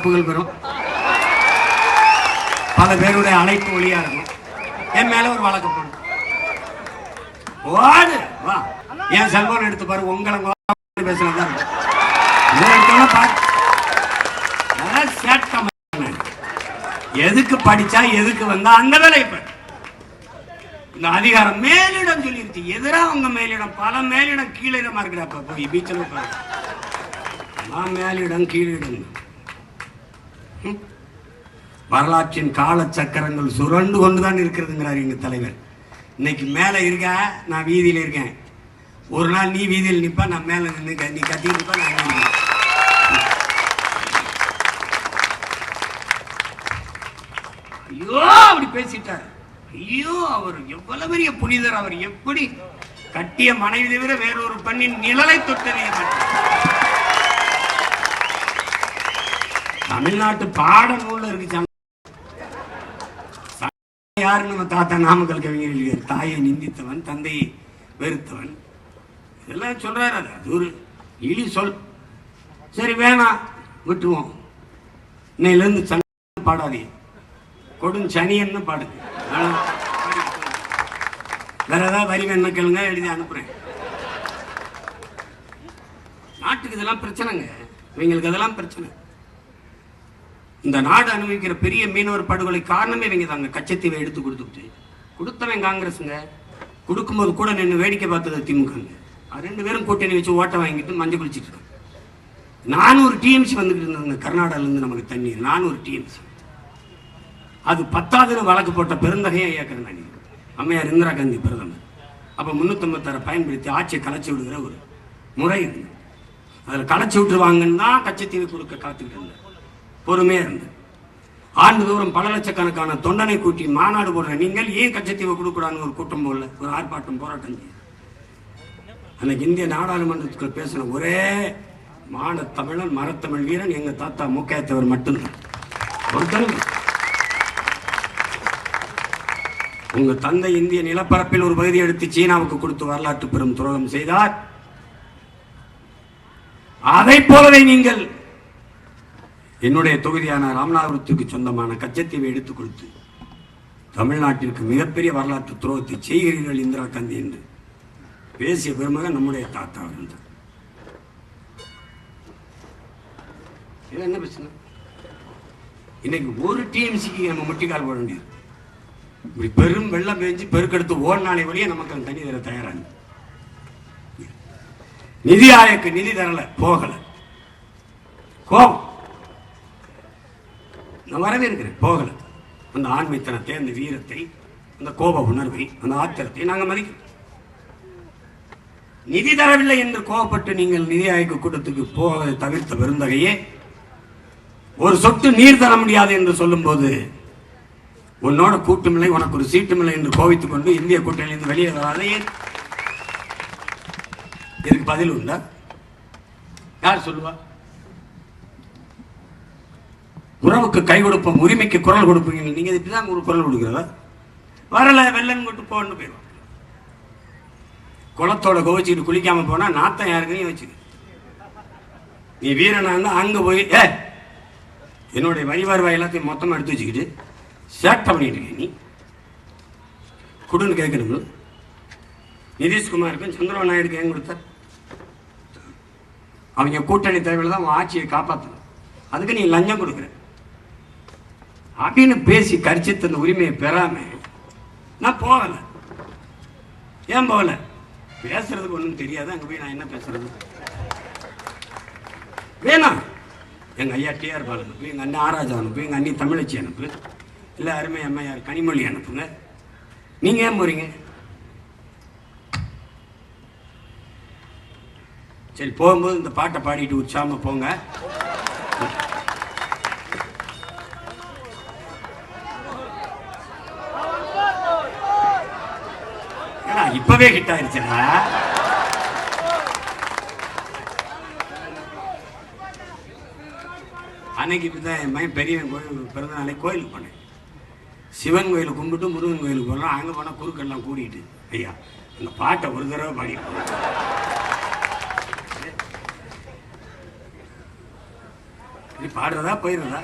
புகழ் பெறும், பல பேருடைய அழைப்பு ஒளியா இருக்கும். என் மேல ஒரு வழக்கு போடும், ஓடு வா. என் செல்போன் எடுத்து பாரு, உங்களை பேசலாம். எதுக்கு படிச்சா எதுக்கு வந்தா அந்த வேலை. இப்ப இந்த அதிகாரம் மேலிடம் சொல்லிருச்சு, எதிராக உங்க மேலிடம், பல மேலிடம் கீழிடமா இருக்கிறப்ப போய் பீச்சில் மேலிடம் கீழிடம். வரலாற்றின் கால சக்கரங்கள் சுரண்டு கொண்டுதான் இருக்கிறதுங்கிறார் எங்க தலைவர். இன்னைக்கு மேல இருக்க, நான் வீதியில இருக்கேன். ஒரு நாள் நீ வீதியில் நிப்பா, நான் மேல நின்று நீ கத்திட்டு இருப்பா, நான் ஐயோ அப்படி பேசிட்டார். ஐயோ அவர் எவ்வளவு பெரிய புனிதர், அவர் எப்படி கட்டிய மனைவி தவிர வேறொரு பெண்ணின் நிழலை தொட்டறிய மாட்டார். தமிழ்நாட்டு பாட நூல்ல இருக்கு யாரு, நம்ம தாத்தா நாமக்கல் கவிஞர், தாயை நிந்தித்தவன் தந்தையை வெறுத்தவன், இதெல்லாம் சொல்றாரு. அது ஒரு இழி சொல். சரி வேணாம் விட்டுருவோம். இன்னையில இருந்து சனி பாடாதே, கொடும் சனியன்னு பாடுது. வேற ஏதாவது வரி வேணா கேளுங்க, எழுதி அனுப்புறேன். நாட்டுக்கு இதெல்லாம் பிரச்சனைங்க, இவங்களுக்கு அதெல்லாம் பிரச்சனை. இந்த நாடு அனுபவிக்கிற பெரிய மீனவர் படுகொலை காரணமே இவங்க தாங்க. கச்சத்தீவை எடுத்து கொடுத்துட்டு கொடுத்தவன் காங்கிரஸுங்க, கொடுக்கும்போது கூட நின்று வேடிக்கை பார்த்தது திமுகங்க. ரெண்டு பேரும் கூட்டணி வச்சு ஓட்டை வாங்கிட்டு மஞ்சள் குளிச்சுட்டு இருக்காங்க. 400 டிஎம்சி வந்துட்டு இருந்தாங்க கர்நாடகாவிலிருந்து நமக்கு தண்ணீர், 400 டிஎம்சி. அது 10வது வழக்கு போட்ட பெருந்தகையை இயக்குறாங்க அம்மையார் இந்திரா காந்தி பிரதமர். அப்ப 356 பயன்படுத்தி ஆட்சியை கலைச்சி விடுகிற ஒரு முறை இருந்தது. அதில் கலைச்சி விட்டுருவாங்கன்னு தான் கச்சத்தீவை கொடுக்க காத்துக்கிட்டு இருந்தேன். பொறுமையா இருந்தது. ஆண்டுதோறும் பல லட்சக்கணக்கான தொண்டனை கூட்டி மாநாடு போடுற நீங்கள் ஏன் கச்சத்தீவை கொடுக்கூடாதுன்னு ஒரு கூட்டம் போடல, ஒரு ஆர்ப்பாட்டம் போராட்டம் செய்ய. அன்னைக்கு இந்திய நாடாளுமன்றத்துக்கு பேசின ஒரே மான தமிழன், மரத்தமிழ் வீரன் எங்க தாத்தா முக்கியத்தவர் மட்டும்தான். ஒருத்தரும் உங்க தந்தை இந்திய நிலப்பரப்பில் ஒரு பகுதி எடுத்து சீனாவுக்கு கொடுத்து வரலாற்று பெரும் துரோகம் செய்தார். அதை போலவே நீங்கள் என்னுடைய தொகுதியான ராமநாதபுரத்துக்கு சொந்தமான கச்சத்தீவை எடுத்துக் கொடுத்து தமிழ்நாட்டிற்கு மிகப்பெரிய வரலாற்று துரோகத்தை செய்கிறீர்கள் இந்திரா காந்தி என்று பேசிய பெருமகன் நம்முடைய தாத்தா அவர்கள். என்ன பிரச்சனை? இன்னைக்கு ஒரு டிஎம்சிக்கு நம்ம முட்டிக்கால் போட வேண்டியது. இப்படி பெரும் வெள்ளம் பெஞ்சு பெருக்கெடுத்து ஓடினாலே வழியே நமக்கு அந்த தண்ணி தர தயாராங்க. நிதி ஆயோக்கு நிதி தரல, போகல, கோபம். நான் வரவே இருக்கிறேன், போகல. அந்த ஆண்மைத்தனத்தை, அந்த வீரத்தை, அந்த கோப உணர்வை, அந்த ஆத்திரத்தை நாங்கள் மதிக்கிறோம். நிதி தரவில்லை என்று கோபப்பட்டு நீங்கள் நிதி ஆயோக கூட்டத்துக்கு போவதை தவிர்த்த பெருந்தகையே, ஒரு சொட்டு நீர் தர முடியாது என்று சொல்லும் போது உன்னோட கூட்டமில்லை, உனக்கு ஒரு சீட்டுமில்லை என்று கோவித்துக் கொண்டு இந்திய கூட்டணியிலிருந்து வெளியே வராதையே. இதுக்கு பதில் உண்டா? யார் சொல்லுவா? உறவுக்கு கை கொடுப்போம், உரிமைக்கு குரல் கொடுப்பீங்க. நீங்க இப்படிதான் ஒரு குரல் கொடுக்கிறதா? வரல வெள்ளன் கொண்டு போன்னு போயிடும். குளத்தோட கோவிச்சுட்டு குளிக்காம போனா நாத்தம் யாருக்குன்னு வச்சுக்க. நீ வீரனா இருந்தா அங்க போய் என்னுடைய வரிவாய் எல்லாத்தையும் மொத்தமா எடுத்து வச்சுக்கிட்டு சேட்டை பண்ணிட்டு இருக்க. நீ குடுன்னு கேட்கணும். நிதிஷ்குமாருக்கும் சந்திரபாபு நாயுடுக்கு ஏன் கொடுத்த? அவங்க கூட்டணி தேவையில்லை தான் ஆட்சியை காப்பாற்றணும், அதுக்கு நீ லஞ்சம் கொடுக்குற அப்படின்னு பேசி கரிச்சித்த அந்த உரிமையை பெறாம நான் போகல. ஏன் போகல? பேசுறதுக்கு ஒன்றும் தெரியாது. அங்கே போய் நான் என்ன பேசுறது? வேணாம். எங்க ஐயா டிஆர் பால் அனுப்பு, எங்க அண்ணன் ஆராஜா அனுப்பு, எங்க அண்ணி தமிழச்சி அனுப்பு, இல்லை அருமை அம்மையார் கனிமொழி அனுப்புங்க. நீங்க ஏன் போறீங்க? சரி, போகும்போது இந்த பாட்டை பாடிட்டு உற்சாகமா போங்க. இப்பவே ஹிட் ஆயிருச்சுடா. அன்னைக்கு இப்படிதான் என் மகன் பெரியவன் கோயில் பிறந்த நாளைக்கு கோயிலுக்கு போனேன். சிவன் கோயிலுக்கு கும்பிட்டு முருகன் கோயிலுக்கு போகலாம். அங்கே போனால் குறுக்கெல்லாம் கூடிட்டு ஐயா அந்த பாட்டை ஒரு தடவை பாடிட்டு நீ பாடுறதா போயிடுறதா